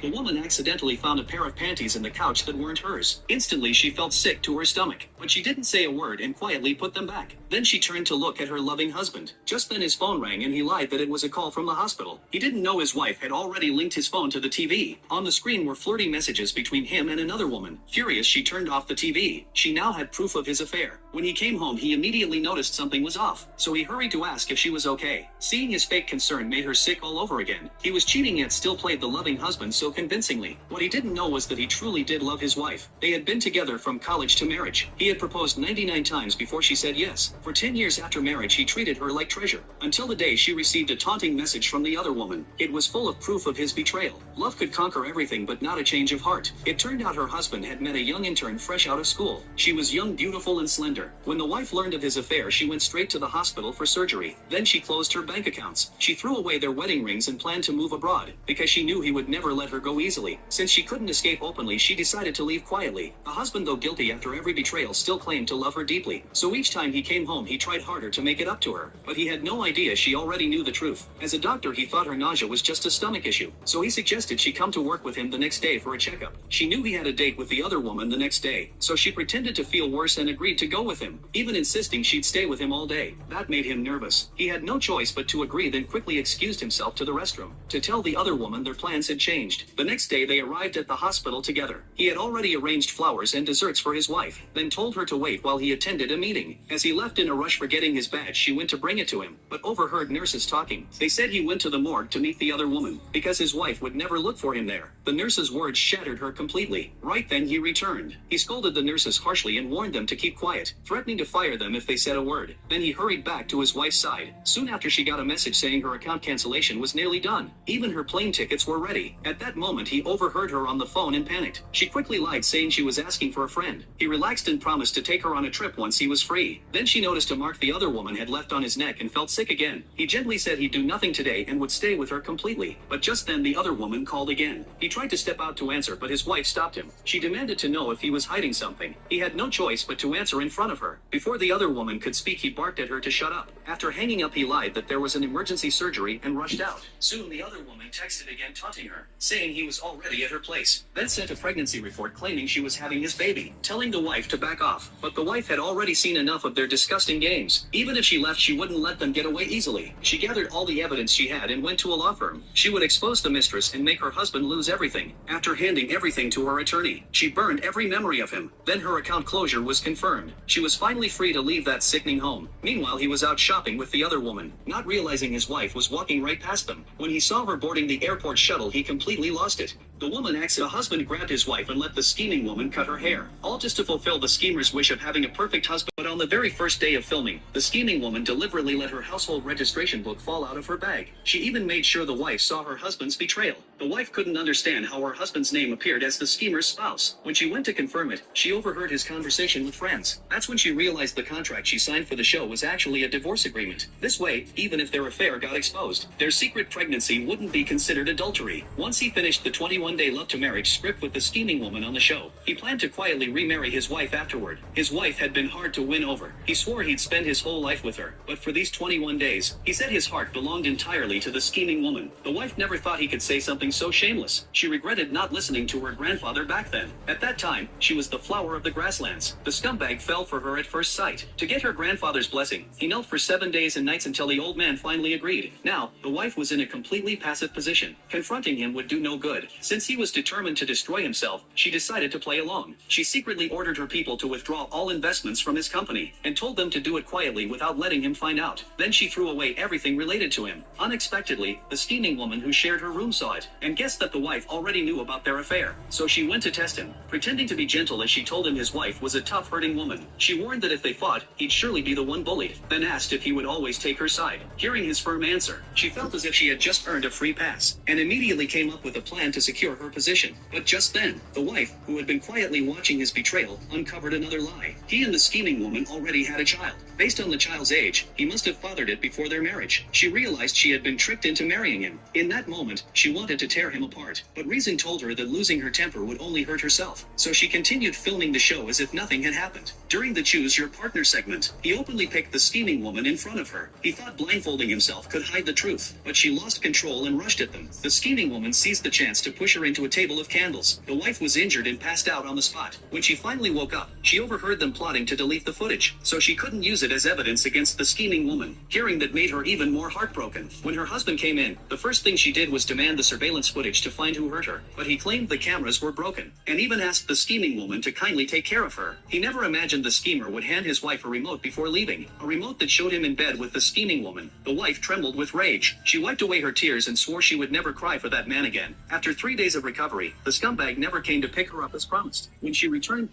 The woman accidentally found a pair of panties in the couch that weren't hers. Instantly, she felt sick to her stomach, but she didn't say a word and quietly put them back. Then she turned to look at her loving husband. Just then his phone rang and he lied that it was a call from the hospital. He didn't know his wife had already linked his phone to the TV. On the screen were flirty messages between him and another woman. Furious, she turned off the TV. She now had proof of his affair. When he came home, he immediately noticed something was off, so he hurried to ask if she was okay. Seeing his fake concern made her sick all over again. He was cheating yet still played the loving husband so convincingly. What he didn't know was that he truly did love his wife. They had been together from college to marriage. He had proposed 99 times before she said yes. For 10 years after marriage, he treated her like treasure, until the day she received a taunting message from the other woman. It was full of proof of his betrayal. Love could conquer everything, but not a change of heart. It turned out her husband had met a young intern fresh out of school. She was young, beautiful, and slender. When the wife learned of his affair, she went straight to the hospital for surgery. Then she closed her bank accounts. She threw away their wedding rings and planned to move abroad, because she knew he would never let her go easily. Since she couldn't escape openly, she decided to leave quietly. The husband, though guilty after every betrayal, still claimed to love her deeply. So each time he came home, he tried harder to make it up to her. But he had no idea she already knew the truth. As a doctor, he thought her nausea was just a stomach issue. So he suggested she come to work with him the next day for a checkup. She knew he had a date with the other woman the next day, so she pretended to feel worse and agreed to go with him, even insisting she'd stay with him all day. That made him nervous. He had no choice but to agree, then quickly excused himself to the restroom to tell the other woman their plans had changed. The next day they arrived at the hospital together. He had already arranged flowers and desserts for his wife, then told her to wait while he attended a meeting. As he left in a rush forgetting his badge, she went to bring it to him, but overheard nurses talking. They said he went to the morgue to meet the other woman, because his wife would never look for him there. The nurses' words shattered her completely. Right then he returned. He scolded the nurses harshly and warned them to keep quiet, threatening to fire them if they said a word. Then he hurried back to his wife's side. Soon after, she got a message saying her account cancellation was nearly done. Even her plane tickets were ready. At that moment he overheard her on the phone and panicked. She quickly lied, saying she was asking for a friend. He relaxed and promised to take her on a trip once he was free. Then she noticed a mark the other woman had left on his neck and felt sick again. He gently said he'd do nothing today and would stay with her completely. But just then the other woman called again. He tried to step out to answer, but his wife stopped him. She demanded to know if he was hiding something. He had no choice but to answer in front of her. Before the other woman could speak, he barked at her to shut up. After hanging up, he lied that there was an emergency surgery and rushed out. Soon the other woman texted again, taunting her, saying he was already at her place. Then sent a pregnancy report claiming she was having his baby, telling the wife to back off. But the wife had already seen enough of their disgusting games. Even if she left, she wouldn't let them get away easily. She gathered all the evidence she had and went to a law firm. She would expose the mistress and make her husband lose everything. After handing everything to her attorney, she burned every memory of him. Then her account closure was confirmed. She was finally free to leave that sickening home. Meanwhile, he was out shopping with the other woman, not realizing his wife was walking right past them. When he saw her boarding the airport shuttle, he completely lost it. The woman acts the husband grabbed his wife and let the scheming woman cut her hair, all just to fulfill the schemer's wish of having a perfect husband. But on the very first day of filming, the scheming woman deliberately let her household registration book fall out of her bag. She even made sure the wife saw her husband's betrayal. The wife couldn't understand how her husband's name appeared as the schemer's spouse. When she went to confirm it, she overheard his conversation with friends. That's when she realized the contract she signed for the show was actually a divorce agreement. This way, even if their affair got exposed, their secret pregnancy wouldn't be considered adultery. Once he finished the 21-day love to marriage script with the scheming woman on the show, he planned to quietly remarry his wife afterward. His wife had been hard to win over. He swore he'd spend his whole life with her, but for these 21 days, he said his heart belonged entirely to the scheming woman. The wife never thought he could say something so shameless. She regretted not listening to her grandfather back then. At that time, she was the flower of the grasslands. The scumbag fell for her at first sight. To get her grandfather's blessing, he knelt for 7 days and nights until the old man finally agreed. Now, the wife was in a completely passive position. Confronting him would do no good. Since he was determined to destroy himself, she decided to play along. She secretly ordered her people to withdraw all investments from his company, and told them to do it quietly without letting him find out. Then she threw away everything related to him. Unexpectedly, the scheming woman who shared her room saw it, and guessed that the wife already knew about their affair. So she went to test him, pretending to be gentle as she told him his wife was a tough, hurting woman. She warned that if they fought, he'd surely be the one bullied, then asked if he would always take her side. Hearing his firm answer, she felt as if she had just earned a free pass, and immediately came up with a plan to secure her position. But just then, the wife, who had been quietly watching his betrayal, uncovered another lie. He and the scheming woman already had a child. Based on the child's age, he must have fathered it before their marriage. She realized she had been tricked into marrying him. In that moment, she wanted to tear him apart, but reason told her that losing her temper would only hurt herself. So she continued filming the show as if nothing had happened. During the Choose Your Partner segment, he openly picked the scheming woman in front of her. He thought blindfolding himself could hide the truth, but she lost control and rushed at them. The scheming woman seized the chance to push her into a table of candles. The wife was injured and passed out on the spot. When she finally woke up, she overheard them plotting to delete the footage, so she couldn't use it as evidence against the scheming woman. Hearing that made her even more heartbroken. When her husband came in, the first thing she did was demand the surveillance footage to find who hurt her, but he claimed the cameras were broken, and even asked the scheming woman to kindly take care of her. He never imagined the schemer would hand his wife a remote before leaving, a remote that showed him in bed with the scheming woman. The wife trembled with rage. She wiped away her tears and swore she would never cry for that man again. After 3 days of recovery, the scumbag never came to pick her up as promised. When she returned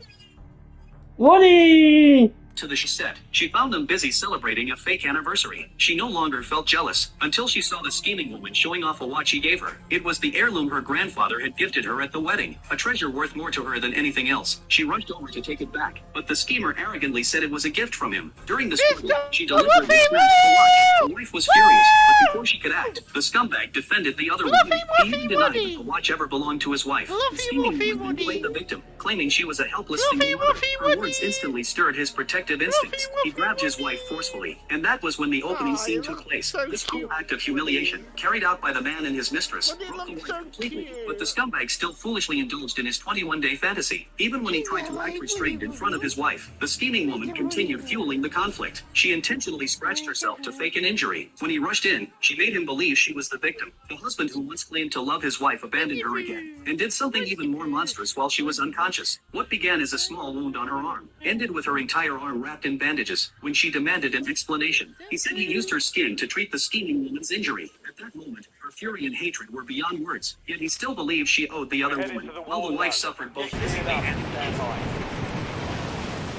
to the set, she found them busy celebrating a fake anniversary. She no longer felt jealous, until she saw the scheming woman showing off a watch he gave her. It was the heirloom her grandfather had gifted her at the wedding, a treasure worth more to her than anything else. She rushed over to take it back, but the schemer arrogantly said it was a gift from him. During the struggle, she deliberately snatched the watch. The wife was furious, but before she could act, the scumbag defended the other woman. He even denied that the watch ever belonged to his wife. The scheming woman then played the victim, claiming she was a helpless single mother. Her words instantly stirred his protective instincts. He grabbed his wife forcefully, and that was when the opening scene took place. This cruel act of humiliation, carried out by the man and his mistress, broke the wife completely, but the scumbag still foolishly indulged in his 21-day fantasy. Even when he tried to act restrained in front of his wife, the scheming woman continued fueling the conflict. She intentionally scratched herself to fake an injury. When he rushed in, she made him believe she was the victim. The husband who once claimed to love his wife abandoned her again, and did something even more monstrous while she was unconscious. What began as a small wound on her arm, ended with her entire arm wrapped in bandages. When she demanded an explanation, he said he used her skin to treat the scheming woman's injury. At that moment, her fury and hatred were beyond words, yet he still believed she owed the other woman, while the wife suffered both physically and mentally.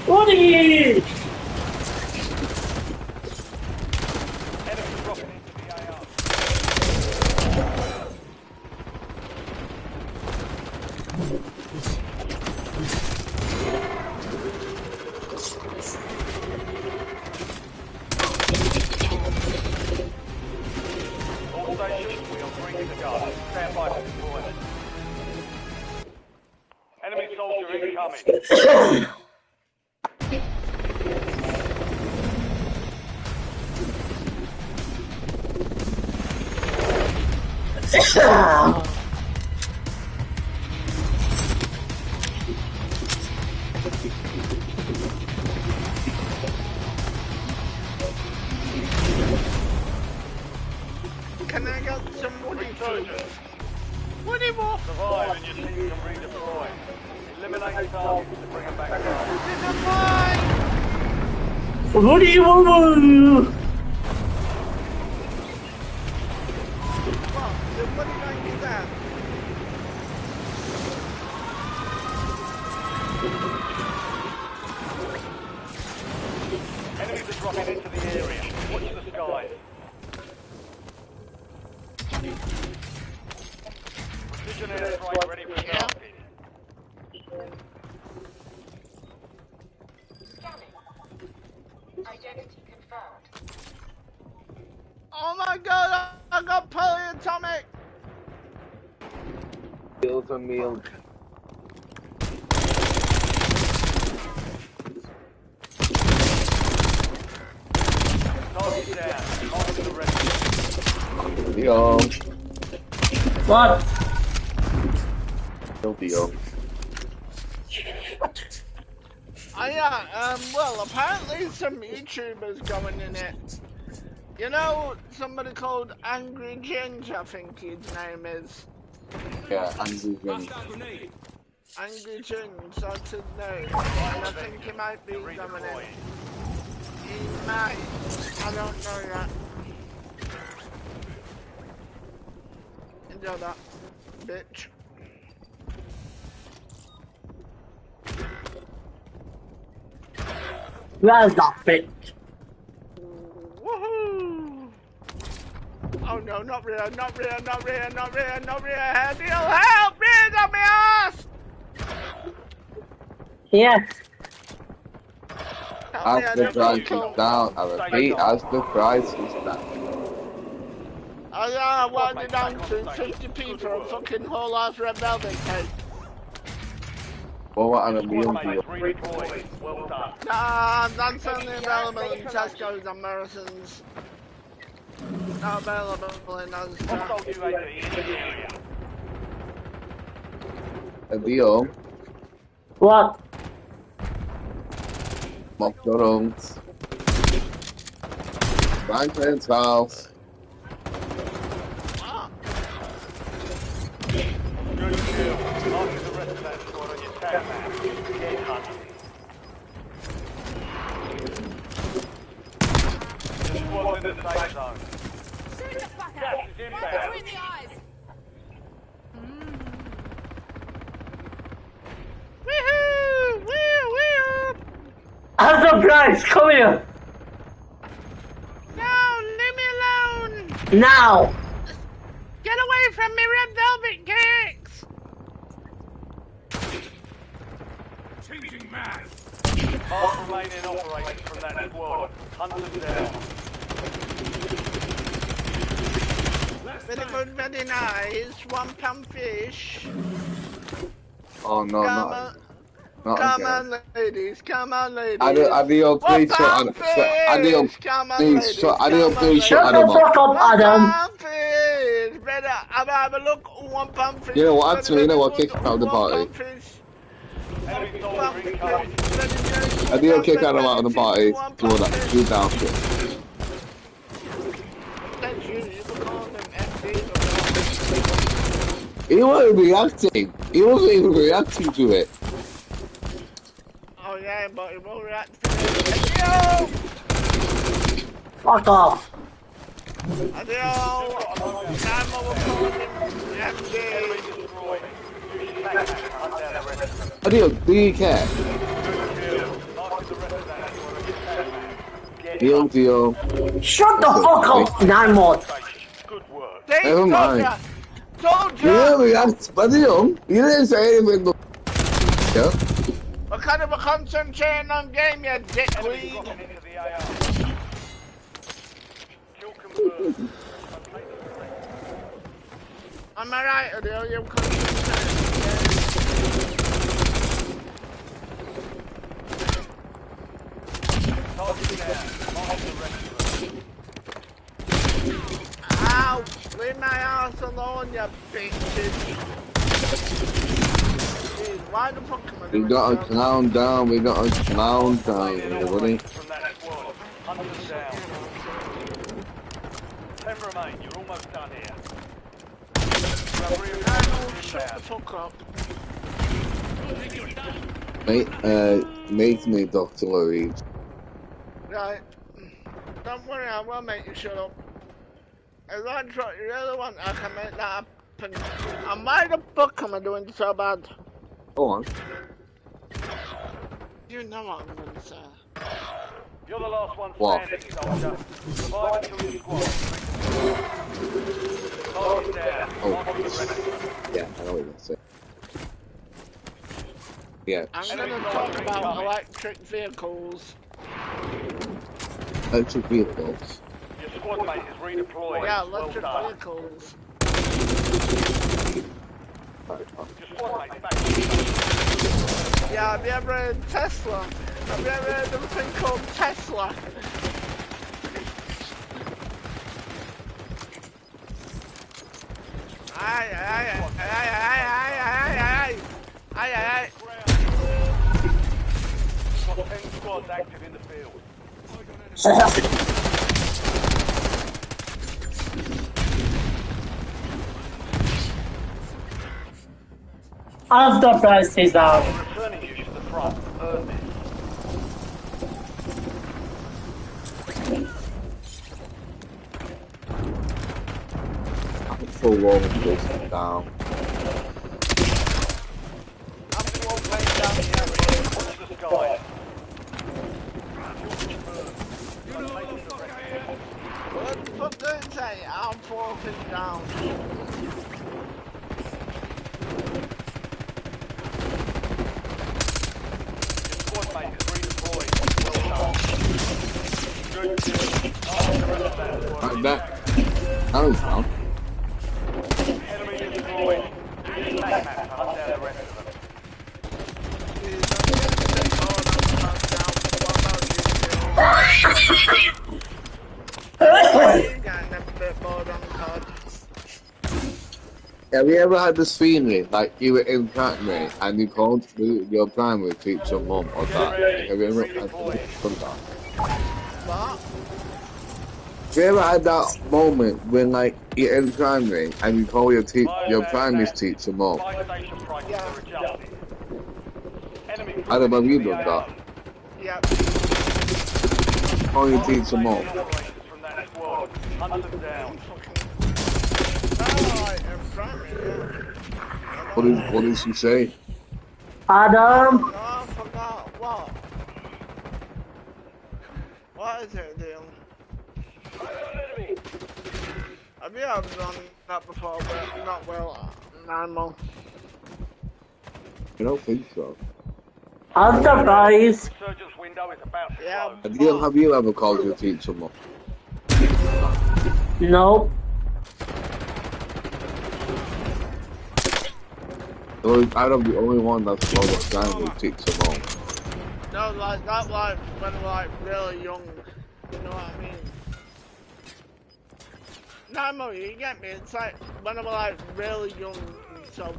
Woody! fighter deployment. Enemy soldier incoming. Can I get some woody food? Woody wolf! Survive and your team can redeploy. Eliminate targets to bring them back home. What do you want? What? The bloody rank is that? Enemies are dropping into the area. Watch the skies. Precision airstrike ready for target. Scanning. Identity confirmed. Oh my god, I got polyatomic! Meals and meals. Target down. Target the rest. Yo. What? Yo. Well, apparently some YouTubers going in it. You know, somebody called Angry Ginge, I think his name is. Yeah, Angry Ginge. Angry Ginge, that's his name. And I think he might be going in. He might. I don't know yet. Enjoy that, bitch. Where's that bitch? Woohoo! Oh no, not Rhea, not Rhea, not Rhea, not Rhea, not Rhea, help! Rhea's on my ass! Yes. As the price is down, I repeat, as the price is down. I wanted it down to 50p for a fucking whole ass red velvet cake. Well, what on a meal deal? Redeploy. Well done. Nah, that's only available in Tesco's and Morrison's. Not available in those. Hostile UAV in the area. A deal. What? McDonald's. Franklin's house. Good kill. Mark the rest of that squad on your tag map. Get hunting. The squad's in the safe zone. Gas is inbound. Woohoo! Woo! As a price, come here. No, leave me alone! Now. Get away from me, red velvet cakes! Changing mag. Mark remaining operators from that squad. Hunt them down. Very good, very nice. £1 fish. Oh no, Come no. on. Not Come again. on, ladies. Come on, ladies. Adios, please shut £1 Adios, fish. Come on, please ladies. shut Come Adios, on, please shut Shut the Adam fuck up. up, Adam. £1 fish. Better have a look. £1 fish. You know what, actually, you know what, kick him out of the party. £1 fish. Enemy soldier incoming. Adios, kick Adam out of the party. Do all that, do down shit. That's you. You can call them FDs. He wasn't reacting. He wasn't even reacting to it. Oh yeah, but he will react to it. Adio! Fuck off. Adio! Time over calling him FD. Destroyed. Tag map. Hunt down the rest of them. Adios, do you care? Good kill. Mark the rest of that squad on your tag map. Get Deal, deal. Shut the fuck up, Nine-Mod. good work. Never mind. Told You didn't react, Adios. You didn't say anything. Yeah? What kind of a concentrating on game, you Enemy dickweed? dropping into the AR. Kill confirmed. Am I right, Adele? You couldn't Ow! Leave my ass alone, you bitches! Jeez, why the fuck am I doing We got so? a clown down, we got a clown down, everybody. From that squad. Hunt them down. 10 remain. You're almost done here. Shut the fuck up. Make me Dr. Louise. Right. Don't worry, I will make you shut up. If that's what you really want, I can make that happen. And why the fuck am I doing so bad? Go on. You know what I'm gonna say. You're the last one What? standing, soldier. Survive until your squad. Target down. Mark the rest of them. Yeah, I know what you're gonna say. Yeah. I'm gonna talk about electric vehicles. Electric vehicles. Your squad mate is redeployed. Yeah, Well electric done. vehicles. Your squad mate's back. Yeah, have you ever heard of Tesla? Have you ever heard of a thing called Tesla? Aye. Got 10 squads active in the field. As the price is down. Returning you to the front. Earn this. I'm full roll this down. Watch the sky. What the fuck did it say? I'm walking down. Squad mate is redeployed. Well done. Good. The rest of that squad. Right back. That was fun. Enemy destroyed. Use the map to hunt down the rest of them. Have you ever had this feeling like you were in primary and you called your primary teacher mum or dad? Have you ever had that? What? Have you ever had that moment when like you're in primary and you call your primary teacher mum? Fire station prices are adjusted. Enemy Adam, have you done that? Yep. Call your teacher mum. operators from that squad. Hunt them down. Alright, in front of me, yeah. What did she say? Adam, No, I forgot. What? What is it, deal? Have you ever done that before, but not well, normal? I don't think so. as the price. Surgeon's window is about to Yeah. close. Have you ever called your teacher mum? Nope. I'm the only one that's called a primary teacher mum. No, like that, like when we're like really young. You know what I mean? No, Mo, you get me. It's like when I'm like really young, so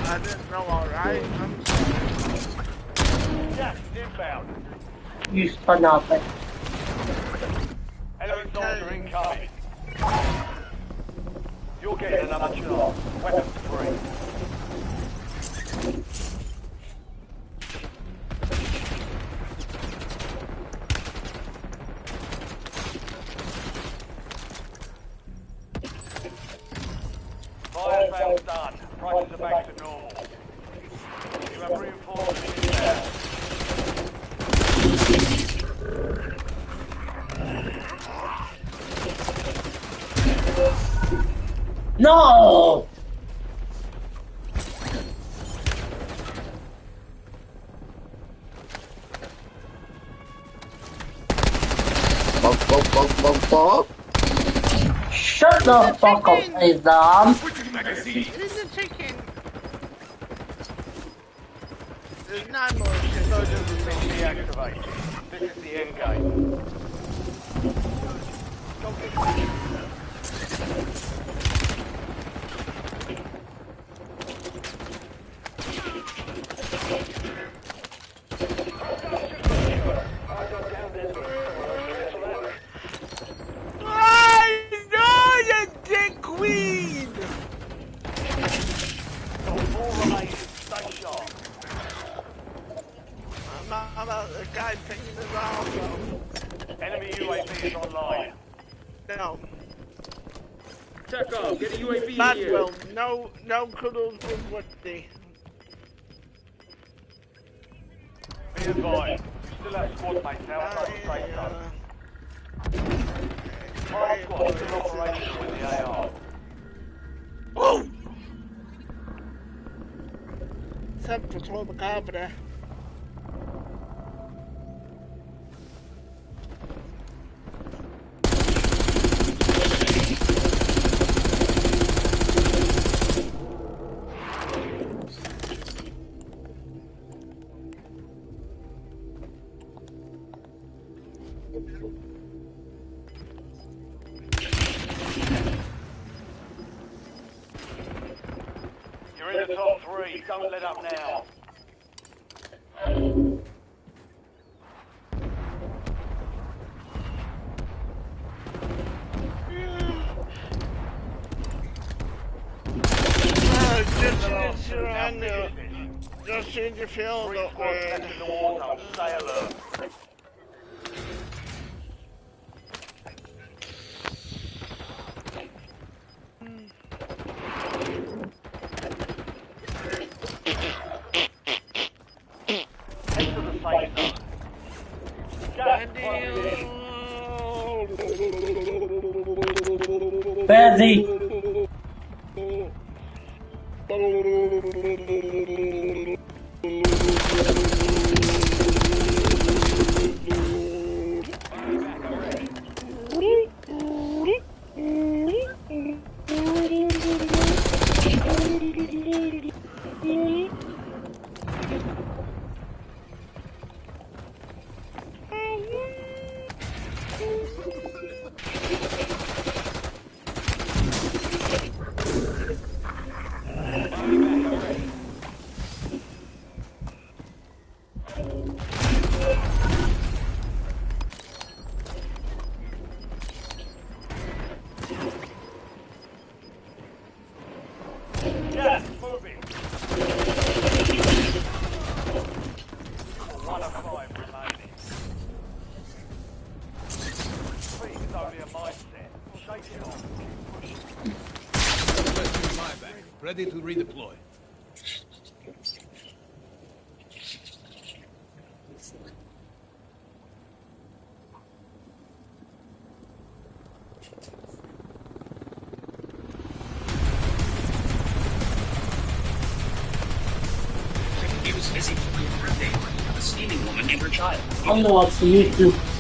I didn't know. Alright, I'm sorry. Yes, inbound. You spun nothing. Enemy soldier incoming. You're getting another chance. Weapons free. Fire sale's done. Prices are back to normal. You have reinforcements inbound. No! Bop, bop, bop, bop, bop. Shut the fuck up, Adam. Magazine. It isn't taking. There's 9 more shit. Insurgents have been deactivated. This is the end game. I know you dickweed! All remaining. Stay sharp. I'm out the guy picking his arms off. Enemy UAV is online. No. Check off. Get a UAV here. Madwell, no cuddles with Woody. Be advised. Still have squad mates outside the safe zone. Our squad is in operation with the AR. Oh! Time to throw the car over there. You're in the top 3. Don't let up now. Just change your field. Three squads left in the war zone. Stay alert. Head to the safe zone. Gas Badly. Gas moving. 1 of 5 remaining. Speed is only a mindset. Shake it off. Ready to redeploy. He was busy pulling her a date. A scheming woman and her child. I'm gonna watch the YouTube.